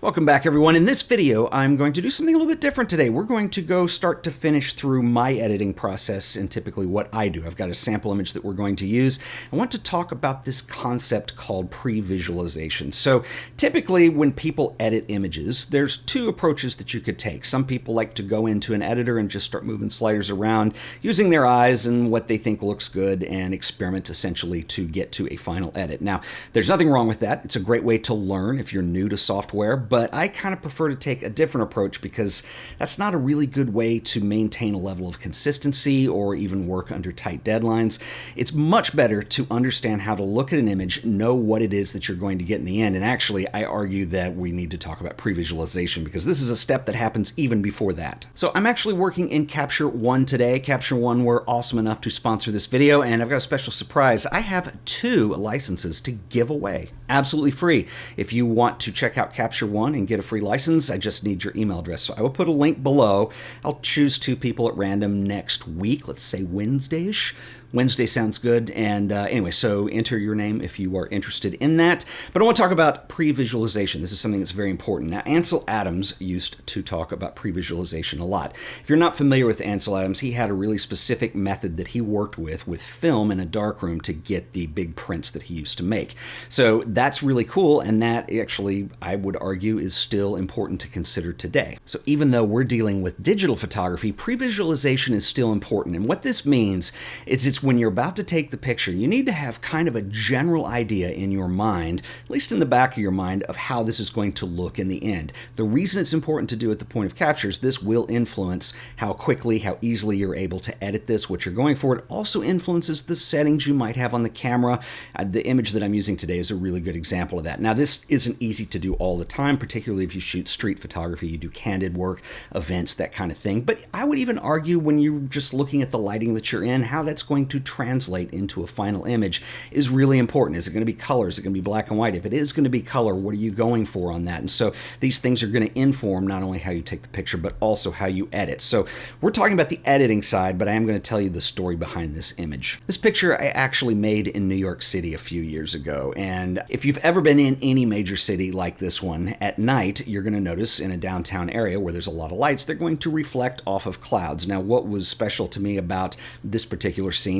Welcome back, everyone. In this video, I'm going to do something a little bit different today. We're going to go start to finish through my editing process and typically what I do. I've got a sample image that we're going to use. I want to talk about this concept called pre-visualization. So typically when people edit images, there's two approaches that you could take. Some people like to go into an editor and just start moving sliders around using their eyes and what they think looks good and experiment essentially to get to a final edit. Now, there's nothing wrong with that. It's a great way to learn if you're new to software, but I kind of prefer to take a different approach because that's not a really good way to maintain a level of consistency or even work under tight deadlines. It's much better to understand how to look at an image, know what it is that you're going to get in the end. And actually, I argue that we need to talk about pre-visualization because this is a step that happens even before that. So I'm actually working in Capture One today. Capture One were awesome enough to sponsor this video, and I've got a special surprise. I have 2 licenses to give away, absolutely free. If you want to check out Capture One and get a free license, I just need your email address. So I will put a link below. I'll choose 2 people at random next week, let's say Wednesday-ish. Wednesday sounds good. And anyway, so enter your name if you are interested in that. But I want to talk about pre-visualization. This is something that's very important. Now, Ansel Adams used to talk about pre-visualization a lot. If you're not familiar with Ansel Adams, he had a really specific method that he worked with film in a darkroom to get the big prints that he used to make. So that's really cool, and that actually, I would argue, is still important to consider today. So even though we're dealing with digital photography, pre-visualization is still important. And what this means is it's when you're about to take the picture, you need to have kind of a general idea in your mind, at least in the back of your mind, of how this is going to look in the end. The reason it's important to do at the point of capture is this will influence how quickly, how easily you're able to edit this, what you're going for. It also influences the settings you might have on the camera. The image that I'm using today is a really good example of that. Now, this isn't easy to do all the time, particularly if you shoot street photography, you do candid work, events, that kind of thing. But I would even argue when you're just looking at the lighting that you're in, how that's going to translate into a final image is really important. Is it going to be color? Is it going to be black and white? If it is going to be color, what are you going for on that? And so these things are going to inform not only how you take the picture, but also how you edit. So we're talking about the editing side, but I am going to tell you the story behind this image. This picture I actually made in New York City a few years ago. And if you've ever been in any major city like this one, at night, you're going to notice in a downtown area where there's a lot of lights, they're going to reflect off of clouds. Now, what was special to me about this particular scene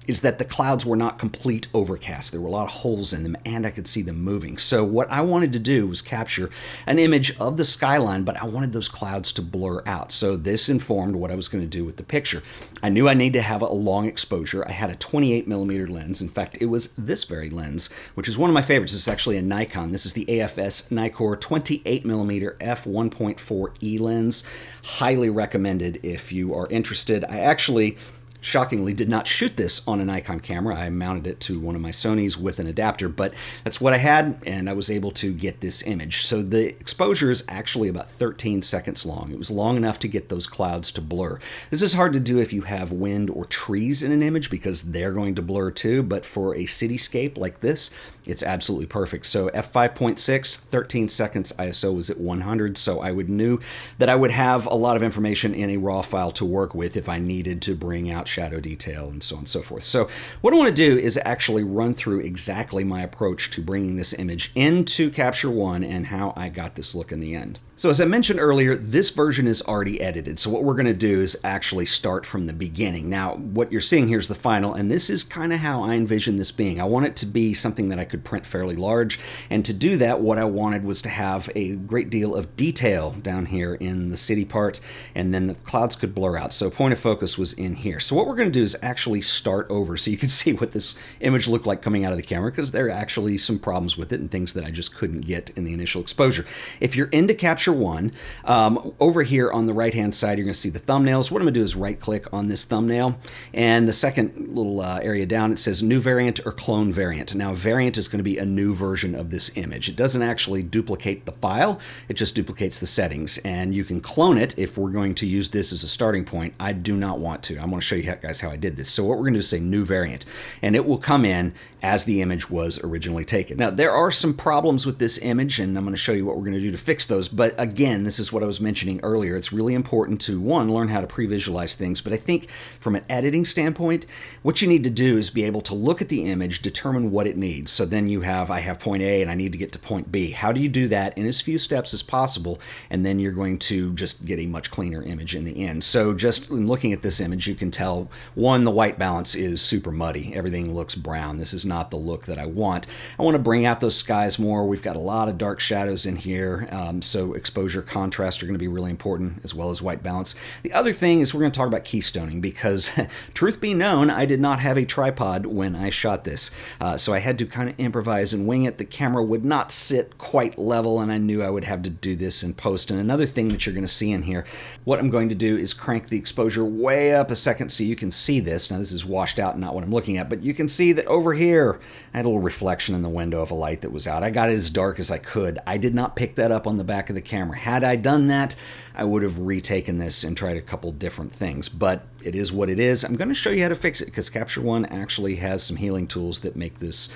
is that the clouds were not complete overcast. There were a lot of holes in them, and I could see them moving. So what I wanted to do was capture an image of the skyline, but I wanted those clouds to blur out. So this informed what I was going to do with the picture. I knew I needed to have a long exposure. I had a 28mm lens. In fact, it was this very lens, which is one of my favorites. This is actually a Nikon. This is the AFS Nikkor 28mm f1.4e lens. Highly recommended if you are interested. I actually shockingly did not shoot this on a Nikon camera. I mounted it to one of my Sonys with an adapter, but that's what I had, and I was able to get this image. So the exposure is actually about 13 seconds long. It was long enough to get those clouds to blur. This is hard to do if you have wind or trees in an image because they're going to blur too, but for a cityscape like this, it's absolutely perfect. So f5.6, 13 seconds, ISO was at 100, so I knew that I would have a lot of information in a raw file to work with if I needed to bring out shadow detail and so on and so forth. So what I want to do is actually run through exactly my approach to bringing this image into Capture One and how I got this look in the end. So as I mentioned earlier, this version is already edited. So what we're going to do is actually start from the beginning. Now, what you're seeing here is the final, and this is kind of how I envision this being. I want it to be something that I could print fairly large. And to do that, what I wanted was to have a great deal of detail down here in the city part, and then the clouds could blur out. So point of focus was in here. So what we're going to do is actually start over so you can see what this image looked like coming out of the camera, because there are actually some problems with it and things that I just couldn't get in the initial exposure. If you're into Capture One, over here on the right hand side, you're going to see the thumbnails. What I'm going to do is right click on this thumbnail, and the second little area down, it says new variant or clone variant. Now, a variant is going to be a new version of this image. It doesn't actually duplicate the file, it just duplicates the settings, and you can clone it if we're going to use this as a starting point. I do not want to. I'm going to show you guys how I did this. So what we're going to do is say new variant, and it will come in as the image was originally taken. Now, there are some problems with this image, and I'm going to show you what we're going to do to fix those. But again, this is what I was mentioning earlier. It's really important to, one, learn how to pre-visualize things. But I think from an editing standpoint, what you need to do is be able to look at the image, determine what it needs. So then I have point A and I need to get to point B. How do you do that in as few steps as possible? And then you're going to just get a much cleaner image in the end. So just in looking at this image, you can tell, one, the white balance is super muddy. Everything looks brown. This is not the look that I want. I want to bring out those skies more. We've got a lot of dark shadows in here, so exposure, contrast are going to be really important, as well as white balance. The other thing is we're going to talk about keystoning, because truth be known, I did not have a tripod when I shot this, so I had to kind of improvise and wing it. The camera would not sit quite level, and I knew I would have to do this in post. And another thing that you're going to see in here, what I'm going to do is crank the exposure way up a second so you can see this. Now this is washed out, not what I'm looking at, but you can see that over here I had a little reflection in the window of a light that was out. I got it as dark as I could. I did not pick that up on the back of the camera. Had I done that, I would have retaken this and tried a couple different things, but it is what it is. I'm going to show you how to fix it, because Capture One actually has some healing tools that make this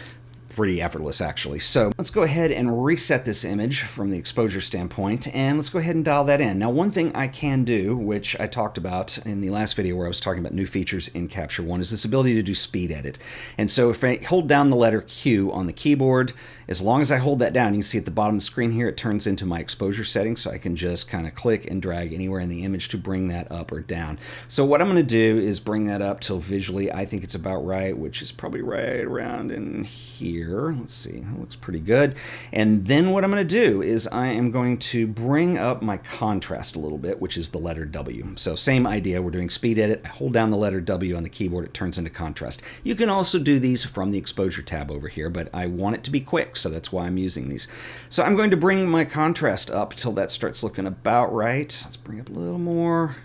pretty effortless, actually. So let's go ahead and reset this image from the exposure standpoint, and let's go ahead and dial that in. Now, one thing I can do, which I talked about in the last video where I was talking about new features in Capture One, is this ability to do speed edit. And so if I hold down the letter Q on the keyboard, as long as I hold that down, you can see at the bottom of the screen here, it turns into my exposure settings, so I can just kind of click and drag anywhere in the image to bring that up or down. So what I'm going to do is bring that up till visually I think it's about right, which is probably right around in here. Let's see, that looks pretty good. And then what I'm going to do is I am going to bring up my contrast a little bit, which is the letter W. So same idea, we're doing speed edit. I hold down the letter W on the keyboard, it turns into contrast. You can also do these from the exposure tab over here, but I want it to be quick, so that's why I'm using these. So I'm going to bring my contrast up till that starts looking about right. Let's bring up a little more.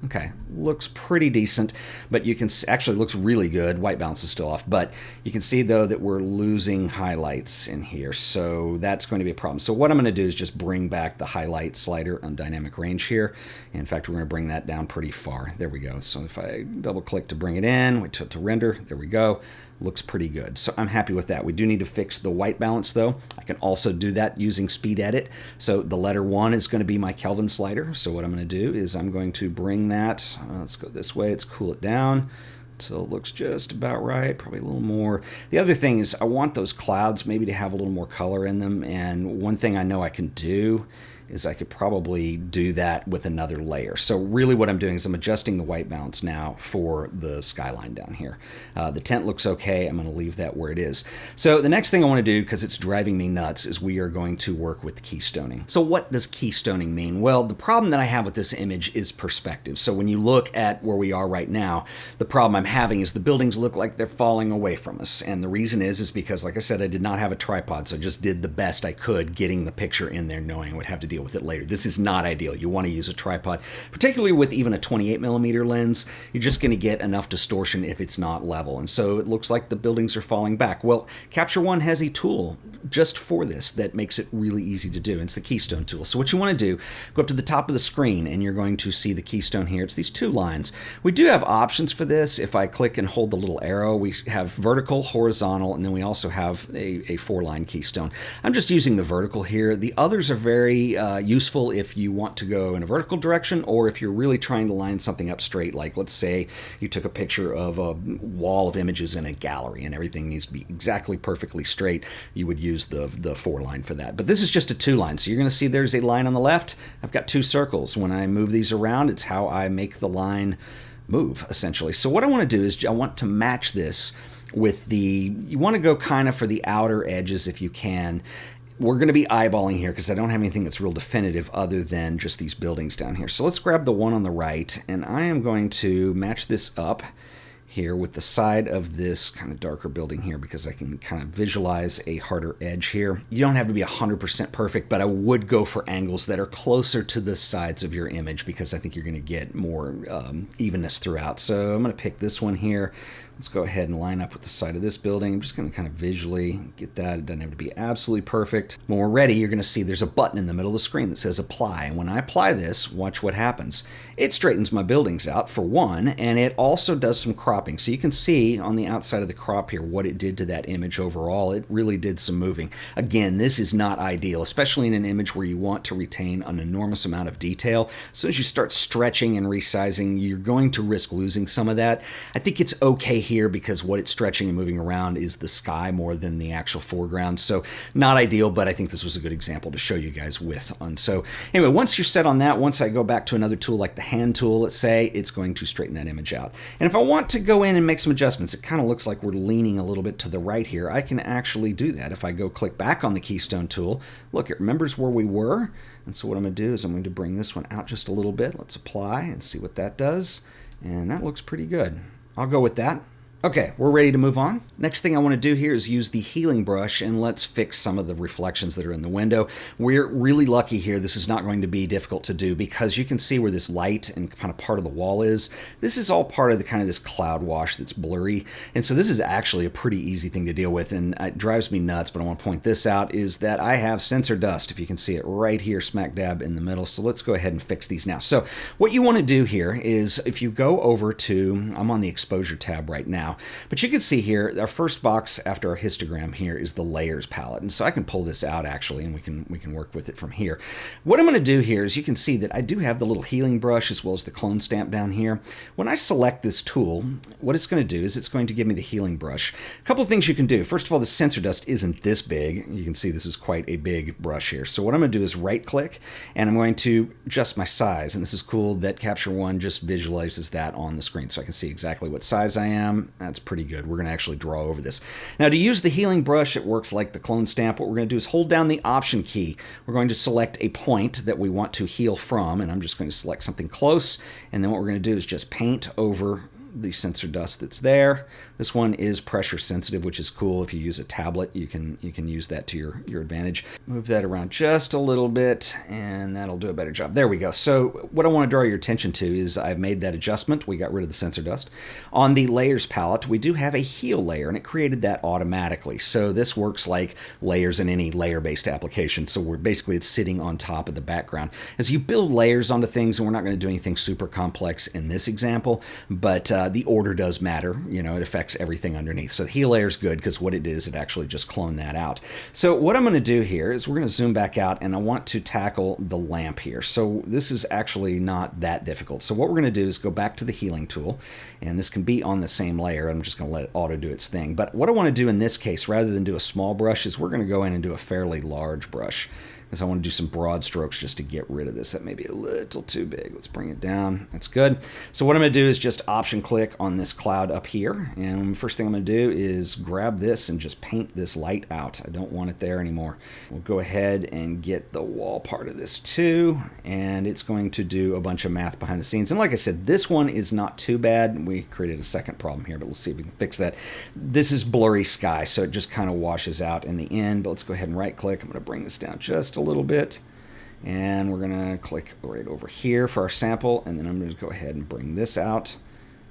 Okay, looks pretty decent, but you can actually looks really good. White balance is still off, but you can see though that we're losing highlights in here, so that's going to be a problem. So what I'm going to do is just bring back the highlight slider on dynamic range here. In fact, we're going to bring that down pretty far. There we go. So if I double click to bring it in, wait till to render, there we go. Looks pretty good. So I'm happy with that. We do need to fix the white balance though. I can also do that using speed edit. So the letter 1 is going to be my Kelvin slider. So what I'm going to do is I'm going to bring that, let's go this way, let's cool it down till it looks just about right, probably a little more. The other thing is I want those clouds maybe to have a little more color in them, and one thing I know I can do is I could probably do that with another layer. So really what I'm doing is I'm adjusting the white balance now for the skyline down here. The tent looks okay. I'm going to leave that where it is. So the next thing I want to do, because it's driving me nuts, is we are going to work with keystoning. So what does keystoning mean? Well, the problem that I have with this image is perspective. So when you look at where we are right now, the problem I'm having is the buildings look like they're falling away from us. And the reason is because, like I said, I did not have a tripod, so I just did the best I could getting the picture in there, knowing I would have to deal with it later. This is not ideal. You want to use a tripod, particularly with even a 28mm lens. You're just going to get enough distortion if it's not level. And so it looks like the buildings are falling back. Well, Capture One has a tool just for this that makes it really easy to do. It's the Keystone tool. So what you want to do, go up to the top of the screen and you're going to see the Keystone here. It's these two lines. We do have options for this. If I click and hold the little arrow, we have vertical, horizontal, and then we also have a 4-line keystone. I'm just using the vertical here. The others are very useful if you want to go in a vertical direction, or if you're really trying to line something up straight, like let's say you took a picture of a wall of images in a gallery and everything needs to be exactly perfectly straight, you would use the 4-line for that. But this is just a 2-line, so you're going to see there's a line on the left. I've got 2 circles. When I move these around, it's how I make the line move, essentially. So what I want to do is I want to match this with you want to go kind of for the outer edges if you can. We're going to be eyeballing here because I don't have anything that's real definitive other than just these buildings down here. So let's grab the one on the right, and I am going to match this up here with the side of this kind of darker building here because I can kind of visualize a harder edge here. You don't have to be 100% perfect, but I would go for angles that are closer to the sides of your image because I think you're going to get more evenness throughout. So I'm going to pick this one here. Let's go ahead and line up with the side of this building. I'm just going to kind of visually get that. It doesn't have to be absolutely perfect. When we're ready, you're going to see there's a button in the middle of the screen that says apply. And when I apply this, watch what happens. It straightens my buildings out for one, and it also does some cropping. So you can see on the outside of the crop here what it did to that image overall. It really did some moving. Again, this is not ideal, especially in an image where you want to retain an enormous amount of detail. As soon as you start stretching and resizing, you're going to risk losing some of that. I think it's okay here because what it's stretching and moving around is the sky more than the actual foreground. So not ideal, but I think this was a good example to show you guys with. And so anyway, once you're set on that, once I go back to another tool like the hand tool, let's say, it's going to straighten that image out. And if I want to go in and make some adjustments, it kind of looks like we're leaning a little bit to the right here. I can actually do that. If I go click back on the Keystone tool, look, it remembers where we were. And so what I'm going to do is I'm going to bring this one out just a little bit. Let's apply and see what that does. And that looks pretty good. I'll go with that. Okay, we're ready to move on. Next thing I want to do here is use the healing brush and let's fix some of the reflections that are in the window. We're really lucky here. This is not going to be difficult to do because you can see where this light and kind of part of the wall is. This is all part of the kind of this cloud wash that's blurry. And so this is actually a pretty easy thing to deal with, and it drives me nuts, but I want to point this out, is that I have sensor dust, if you can see it right here smack dab in the middle. So let's go ahead and fix these now. So what you want to do here is if you go over to, I'm on the exposure tab right now, but you can see here, our first box after our histogram here is the layers palette. And so I can pull this out actually, and we can work with it from here. What I'm going to do here is you can see that I do have the little healing brush as well as the clone stamp down here. When I select this tool, what it's going to do is it's going to give me the healing brush. A couple of things you can do. First of all, the sensor dust isn't this big. You can see this is quite a big brush here. So what I'm going to do is right click, and I'm going to adjust my size. And this is cool that Capture One just visualizes that on the screen so I can see exactly what size I am. That's pretty good. We're going to actually draw over this. Now to use the healing brush, it works like the clone stamp. What we're going to do is hold down the Option key. We're going to select a point that we want to heal from, and I'm just going to select something close, and then what we're going to do is just paint over the sensor dust that's there. This one is pressure sensitive, which is cool. If you use a tablet, you can use that to your advantage. Move that around just a little bit, and that'll do a better job. There we go. So what I want to draw your attention to is I've made that adjustment. We got rid of the sensor dust. On the layers palette, we do have a heal layer, and it created that automatically. So this works like layers in any layer-based application. So it's sitting on top of the background. As you build layers onto things, and we're not going to do anything super complex in this example, but the order does matter. You know, it affects everything underneath. So the heal layer is good because what it did is it actually just cloned that out. So what I'm going to do here is we're going to zoom back out, and I want to tackle the lamp here. So this is actually not that difficult. So what we're going to do is go back to the healing tool, and this can be on the same layer. I'm just going to let it auto do its thing. But what I want to do in this case, rather than do a small brush, is we're going to go in and do a fairly large brush, because I want to do some broad strokes just to get rid of this. That may be a little too big. Let's bring it down. That's good. So what I'm going to do is just Option click on this cloud up here. And first thing I'm going to do is grab this and just paint this light out. I don't want it there anymore. We'll go ahead and get the wall part of this too. And it's going to do a bunch of math behind the scenes. And like I said, this one is not too bad. We created a second problem here, but let's see if we can fix that. This is blurry sky, so it just kind of washes out in the end. But let's go ahead and right click. I'm going to bring this down just a little bit, and we're going to click right over here for our sample, and then I'm going to go ahead and bring this out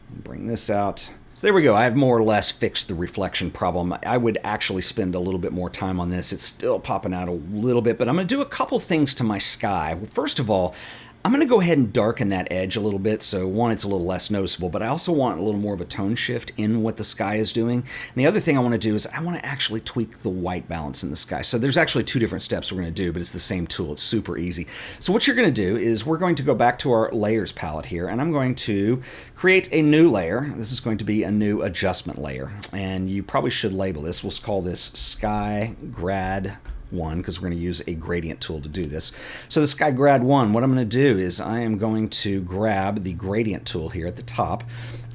and bring this out. So there we go. I have more or less fixed the reflection problem. I would actually spend a little bit more time on this. It's still popping out a little bit, but I'm going to do a couple things to my sky. First of all, I'm going to go ahead and darken that edge a little bit, so one, it's a little less noticeable, but I also want a little more of a tone shift in what the sky is doing. And the other thing I want to do is I want to actually tweak the white balance in the sky. So there's actually two different steps we're going to do, but it's the same tool. It's super easy. So what you're going to do is we're going to go back to our layers palette here, and I'm going to create a new layer. This is going to be a new adjustment layer, and you probably should label this. We'll call this Sky Grad 1, because we're going to use a gradient tool to do this. So the Sky Grad 1, what I'm going to do is I am going to grab the gradient tool here at the top,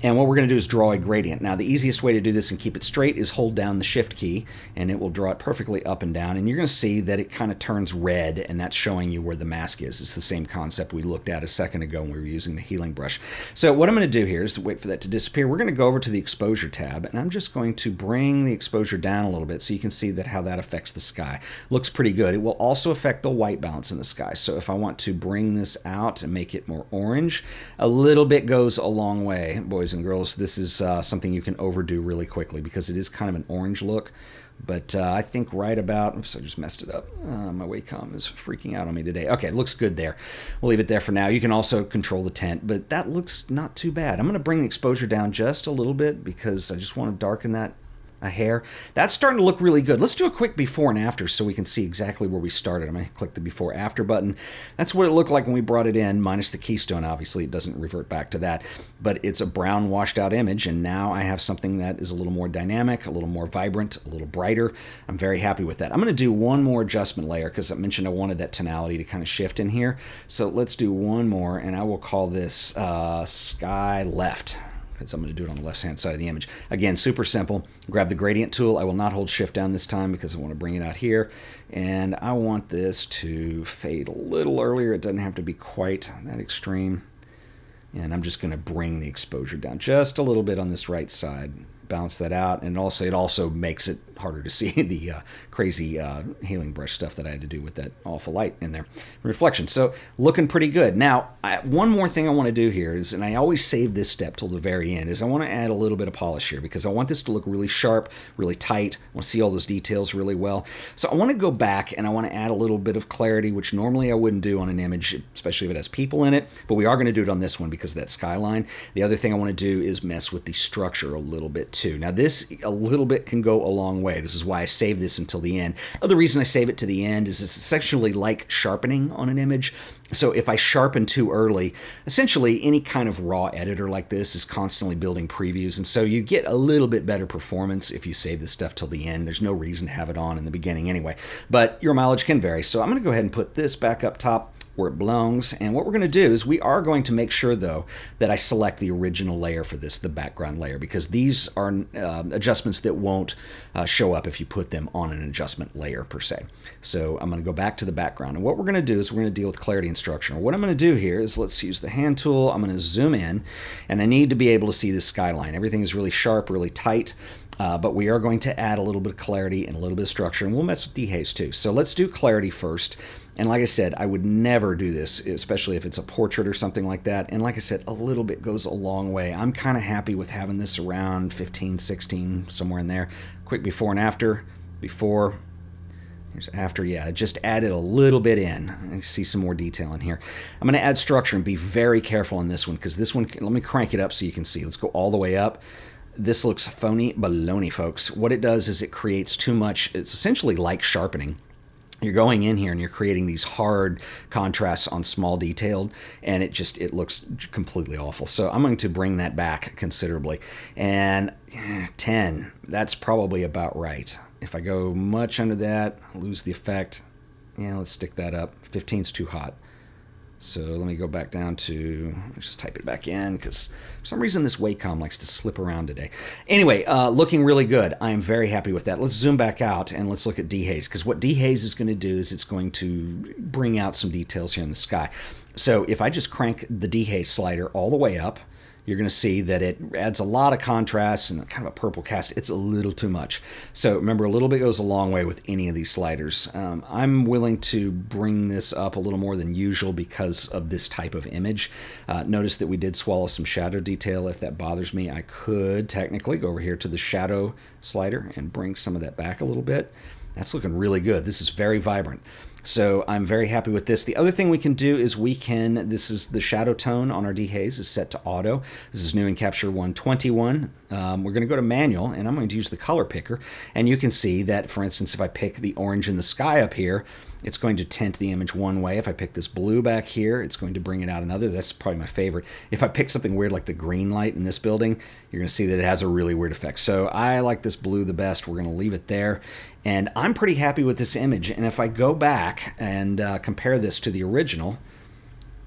And what we're going to do is draw a gradient. Now, the easiest way to do this and keep it straight is hold down the shift key, and it will draw it perfectly up and down. And you're going to see that it kind of turns red, and that's showing you where the mask is. It's the same concept we looked at a second ago when we were using the healing brush. So what I'm going to do here is wait for that to disappear. We're going to go over to the exposure tab, and I'm just going to bring the exposure down a little bit so you can see that how that affects the sky. Looks pretty good. It will also affect the white balance in the sky. So if I want to bring this out and make it more orange, a little bit goes a long way, boys and girls. This is something you can overdo really quickly because it is kind of an orange look. But I think right about, oops, I just messed it up. My Wacom is freaking out on me today. Okay, it looks good there. We'll leave it there for now. You can also control the tint, but that looks not too bad. I'm going to bring the exposure down just a little bit because I just want to darken that a hair. That's starting to look really good. Let's do a quick before and after so we can see exactly where we started. I'm going to click the before after button. That's what it looked like when we brought it in, minus the keystone. Obviously, it doesn't revert back to that, but it's a brown washed out image, and now I have something that is a little more dynamic, a little more vibrant, a little brighter. I'm very happy with that. I'm going to do one more adjustment layer because I mentioned I wanted that tonality to kind of shift in here. So let's do one more, and I will call this Sky Left. So I'm going to do it on the left-hand side of the image. Again, super simple. Grab the gradient tool. I will not hold shift down this time because I want to bring it out here. And I want this to fade a little earlier. It doesn't have to be quite that extreme. And I'm just going to bring the exposure down just a little bit on this right side. Balance that out, and also it also makes it harder to see the crazy healing brush stuff that I had to do with that awful light in there. Reflection. So looking pretty good. Now, one more thing I want to do here is, and I always save this step till the very end, is I want to add a little bit of polish here because I want this to look really sharp, really tight. I want to see all those details really well. So I want to go back and I want to add a little bit of clarity, which normally I wouldn't do on an image, especially if it has people in it, but we are going to do it on this one because of that skyline. The other thing I want to do is mess with the structure a little bit too. Now this, a little bit can go a long way. This is why I save this until the end. The reason I save it to the end is it's essentially like sharpening on an image. So if I sharpen too early, essentially any kind of raw editor like this is constantly building previews, and so you get a little bit better performance if you save this stuff till the end. There's no reason to have it on in the beginning anyway, but your mileage can vary. So I'm going to go ahead and put this back up top where it belongs, and what we're going to do is we are going to make sure though that I select the original layer for this, the background layer, because these are adjustments that won't show up if you put them on an adjustment layer per se. So I'm going to go back to the background, and what we're going to do is we're going to deal with clarity and structure. What I'm going to do here is let's use the hand tool. I'm going to zoom in, and I need to be able to see the skyline. Everything is really sharp, really tight. But we are going to add a little bit of clarity and a little bit of structure, and we'll mess with dehaze too. So let's do clarity first. And like I said, I would never do this, especially if it's a portrait or something like that. And like I said, a little bit goes a long way. I'm kind of happy with having this around 15, 16, somewhere in there. Quick before and after. Before, here's after. Yeah, I just added a little bit in. I see some more detail in here. I'm going to add structure and be very careful on this one because this one, let me crank it up so you can see. Let's go all the way up. This looks phony baloney, folks. What it does is it creates too much. It's essentially like sharpening. You're going in here and you're creating these hard contrasts on small detailed, and it looks completely awful. So I'm going to bring that back considerably. And 10, that's probably about right. If I go much under that, I'll lose the effect. Yeah, let's stick that up. 15's too hot. So let me go back down to, let's just type it back in because for some reason this Wacom likes to slip around today. Anyway, looking really good. I am very happy with that. Let's zoom back out and let's look at dehaze, because what dehaze is going to do is it's going to bring out some details here in the sky. So if I just crank the dehaze slider all the way up, you're going to see that it adds a lot of contrast and kind of a purple cast. It's a little too much. So remember, a little bit goes a long way with any of these sliders. I'm willing to bring this up a little more than usual because of this type of image. Notice that we did swallow some shadow detail. If that bothers me, I could technically go over here to the shadow slider and bring some of that back a little bit. That's looking really good. This is very vibrant. So I'm very happy with this. The other thing we can do is this is the shadow tone on our dehaze is set to auto. This is new in Capture 121. We're going to go to manual, and I'm going to use the color picker. And you can see that, for instance, if I pick the orange in the sky up here, it's going to tint the image one way. If I pick this blue back here, it's going to bring it out another. That's probably my favorite. If I pick something weird like the green light in this building, you're going to see that it has a really weird effect. So I like this blue the best. We're going to leave it there. And I'm pretty happy with this image. And if I go back and compare this to the original,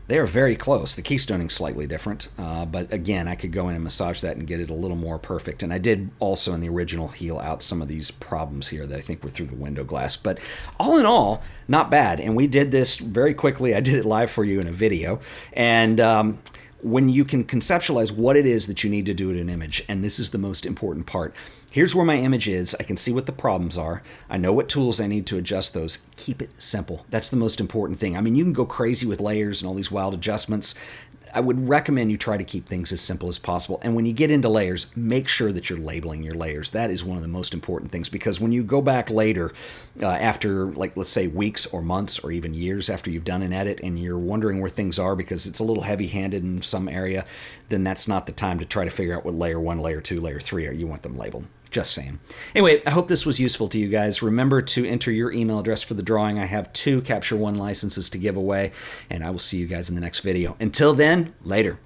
They are very close. The keystoning slightly different, but again, I could go in and massage that and get it a little more perfect. And I did also in the original heal out some of these problems here that I think were through the window glass. But all in all, not bad. And we did this very quickly. I did it live for you in a video. And when you can conceptualize what it is that you need to do in an image, and this is the most important part. Here's where my image is. I can see what the problems are. I know what tools I need to adjust those. Keep it simple. That's the most important thing. I mean, you can go crazy with layers and all these wild adjustments. I would recommend you try to keep things as simple as possible. And when you get into layers, make sure that you're labeling your layers. That is one of the most important things, because when you go back later, after, like, let's say weeks or months or even years after you've done an edit and you're wondering where things are because it's a little heavy-handed in some area, then that's not the time to try to figure out what layer 1, layer 2, layer 3 are. You want them labeled. Just saying. Anyway, I hope this was useful to you guys. Remember to enter your email address for the drawing. I have 2 Capture One licenses to give away, and I will see you guys in the next video. Until then, later.